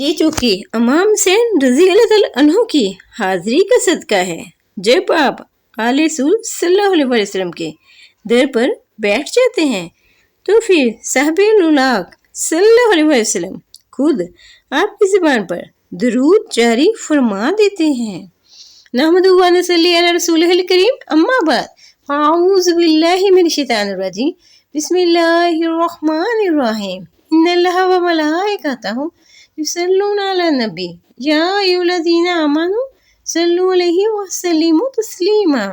یہ چونکہ امام حسین رضی اللہ تعالیٰ عنہ کی حاضری کا صدقہ ہے۔ جب آپ آل رسول صلی اللہ علیہ وسلم کے در پر بیٹھ جاتے ہیں تو پھر صحابہ نولاک صلی اللہ علیہ وسلم خود آپ کی زبان پر درود جاری فرما دیتے ہیں۔ نحمدہ و نصلی علی رسولہ الکریم، اما بعد، اعوذ باللہ من الشیطان الرجیم، بسم اللہ الرحمن الرحیم، ان اللہ و ملائکتہ یصلون علی النبی یا ایھا الذین آمنوا صلوا علیہ وسلموا تسلیما۔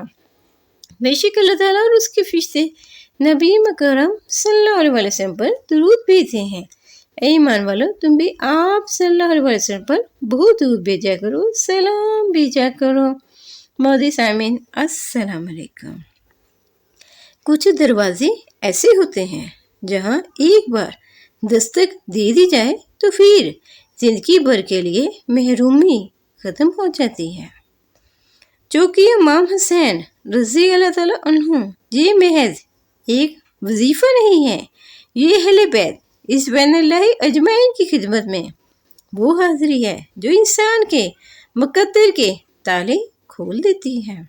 بے شک اللہ تعالیٰ اور اس کے فرشتے نبی مکرم صلی اللہ علیہ وسلم پر درود بھیجتے ہیں۔ اے ایمان والو، تم بھی آپ صلی اللہ علیہ وسلم پر بہت درود بھیجا کرو، سلام بھیجا کرو۔ مودی سامعین، السلام علیکم۔ کچھ دروازے ایسے ہوتے ہیں جہاں ایک بار دستک دے دی جائے تو پھر زندگی بھر کے لیے محرومی ختم ہو جاتی ہے۔ چونکہ امام حسین رضی اللہ تعالیٰ عنہ یہ محض ایک وظیفہ نہیں ہے، یہ اہل بیت اس بین اللہ اجمعین کی خدمت میں وہ حاضری ہے جو انسان کے مقدر کے تالے کھول دیتی ہے۔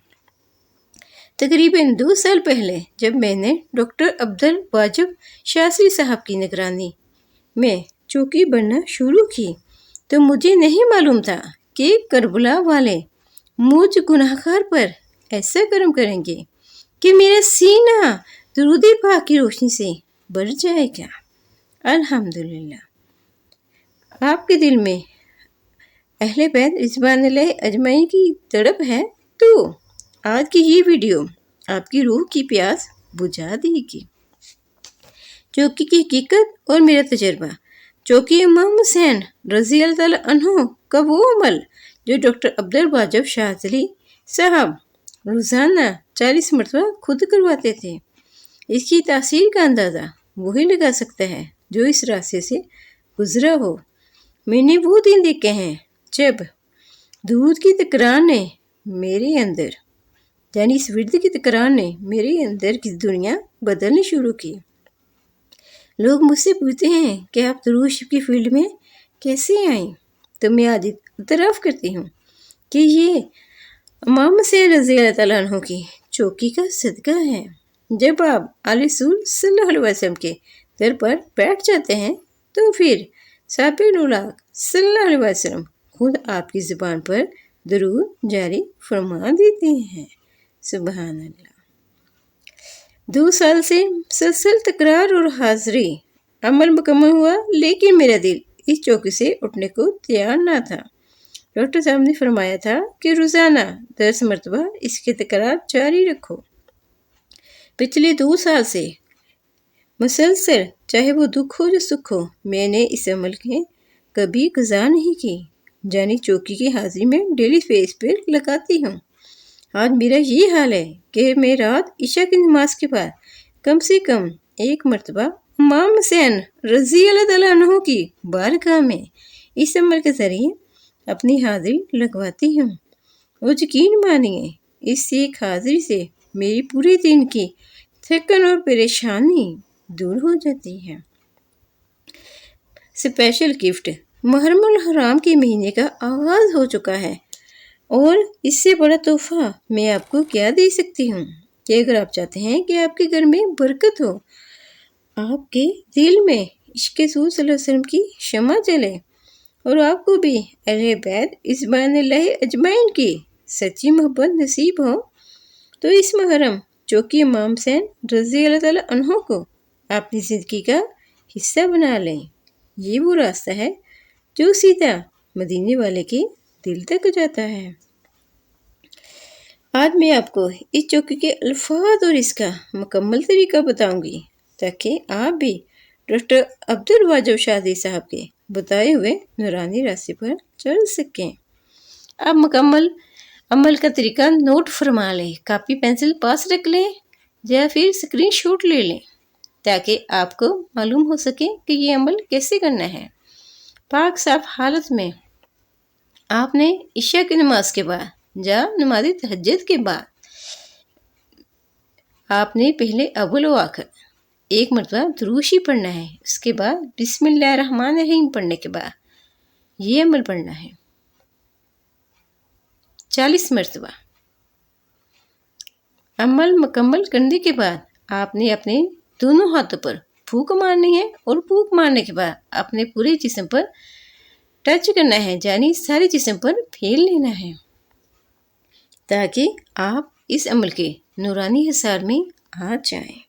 تقریباً 2 سال پہلے جب میں نے ڈاکٹر عبدالواجب شاذلی صاحب کی نگرانی میں چوکی بننا شروع کی تو مجھے نہیں معلوم تھا کہ کربلا والے مجھ گناہگار پر ایسا کرم کریں گے کہ میرا سینہ درود پاک کی روشنی سے بھر جائے گا۔ الحمدللہ، آپ کے دل میں اہل بیت رضوان اللہ اجمعین کی تڑپ ہے تو آج کی یہ ویڈیو آپ کی روح کی پیاس بجھا دے گی۔ چوکی کی حقیقت اور میرا تجربہ۔ چوکی امام حسین رضی اللہ تعالیٰ عنہ کا وہ عمل جو ڈاکٹر عبدالواجب شاذلی صاحب روزانہ 40 مرتبہ خود کرواتے تھے، اس کی تاثیر کا اندازہ وہی لگا سکتا ہے جو اس راستے سے گزرا ہو۔ میں نے وہ دن دیکھے ہیں جب درود کی تکرار نے میرے اندر، یعنی اس ورد کی تکرار نے میرے اندر کی دنیا بدلنی شروع کی۔ لوگ مجھ سے پوچھتے ہیں کہ آپ درود شریف کی فیلڈ میں کیسے آئیں؟ تو میں آج اعتراف کرتی ہوں کہ یہ امام حسین رضی اللہ تعالیٰ عنہ کی چوکی کا صدقہ ہے۔ جب آپ آل رسول صلی اللہ علیہ وسلم کے در پر بیٹھ جاتے ہیں تو پھر صحابہ نولاک صلی اللہ علیہ وسلم خود آپ کی زبان پر درود جاری فرما دیتے ہیں۔ سبحان اللہ۔ 2 سال سے مسلسل تکرار اور حاضری عمل مکمل ہوا، لیکن میرا دل اس چوکی سے اٹھنے کو تیار نہ تھا۔ ڈاکٹر صاحب نے فرمایا تھا کہ روزانہ 10 مرتبہ اس کی تکرار جاری رکھو۔ پچھلے 2 سال سے مسلسل، چاہے وہ دکھ ہو یا سکھ ہو، میں نے اس عمل کی کبھی قضا نہیں کی، یعنی چوکی کی حاضری میں ڈیلی فیس پر لگاتی ہوں۔ آج میرا یہ حال ہے کہ میں رات عشاء کی نماز کے بعد کم سے کم 1 مرتبہ امام حسین رضی اللہ تعالیٰ عنہ کی بارگاہ میں اس عمل کے ذریعے اپنی حاضری لگواتی ہوں، اور یقین مانیے اس ایک حاضری سے میری پورے دن کی تھکن اور پریشانی دور ہو جاتی ہے۔ Special gift. محرم الحرام کے مہینے کا آغاز ہو چکا ہے، اور اس سے بڑا تحفہ میں آپ کو کیا دے سکتی ہوں کہ اگر آپ چاہتے ہیں کہ آپ کے گھر میں برکت ہو، آپ کے دل میں عشق رسول صلی اللہ علیہ وسلم کی شمع جلے، اور آپ کو بھی اہل بیت رضوان اللہ اجمعین کی سچی محبت نصیب ہو، تو اس محرم چوکی امام حسین رضی اللہ تعالیٰ عنہ کو اپنی زندگی کا حصہ بنا لیں۔ یہ وہ راستہ ہے جو سیدھا مدینے والے کے دل تک جاتا ہے۔ آج میں آپ کو اس چوکی کے الفاظ اور اس کا مکمل طریقہ بتاؤں گی تاکہ آپ بھی ڈاکٹر عبدالواجب شاذلی صاحب کے بتائے ہوئے نورانی راستے پر چل سکیں۔ آپ مکمل عمل کا طریقہ نوٹ فرما لیں، کاپی پینسل پاس رکھ لیں یا پھر اسکرین شاٹ لے لیں تاکہ آپ کو معلوم ہو سکے کہ یہ عمل کیسے کرنا ہے۔ پاک صاف حالت میں آپ نے عشاء کی نماز کے بعد یا نماز تہجد کے بعد آپ نے پہلے اول و آخر 1 مرتبہ درود شریف پڑھنا ہے۔ اس کے بعد بسم اللہ الرحمن الرحیم پڑھنے کے بعد یہ عمل پڑھنا ہے 40 مرتبہ۔ عمل مکمل کرنے کے بعد آپ نے اپنے دونوں ہاتھوں پر پھونک مارنی ہے اور پھونک مارنے کے بعد اپنے پورے جسم پر ٹچ کرنا ہے، یعنی سارے جسم پر پھیر لینا ہے تاکہ آپ اس عمل کے نورانی حصار میں آ جائیں۔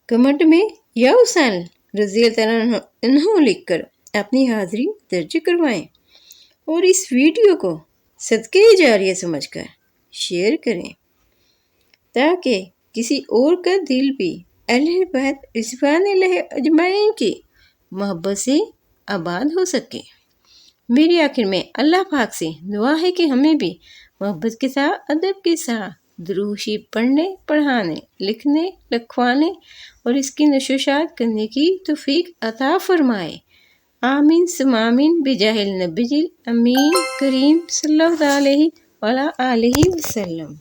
کمنٹ میں یا حسین رضی اللہ عنہ لکھ کر اپنی حاضری درج کروائیں اور اس ویڈیو کو صدقہ جاریہ سمجھ کر شیئر کریں تاکہ کسی اور کا دل بھی اہل بیت رضوان اللہ اجمعین کی محبت سے آباد ہو سکے۔ میری آخر میں اللہ پاک سے دعا ہے کہ ہمیں بھی محبت کے ساتھ، ادب کے ساتھ درود شریف پڑھنے، پڑھانے، لکھنے، لکھوانے اور اس کی نشر و اشاعت کرنے کی توفیق عطا فرمائے۔ آمین ثم آمین بجاہ النبی الامین کریم صلی اللہ علیہ وآلہ وسلم۔